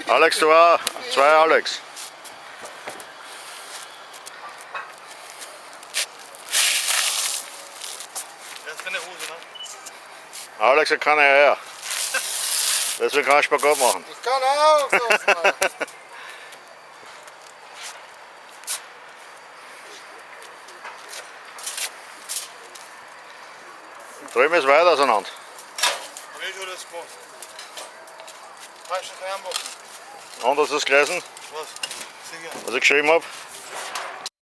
Alex, du auch. Zwei Alex. Das ist keine Hose, ne? Alex hat keine Eier. Deswegen kann ich Spagat machen. Ich kann auch so machen. Drüben ist weit auseinander. Wie du das gemacht? Hast du keinen Bock? Und hast du das gelesen, Was? Sicher. was ich geschrieben habe?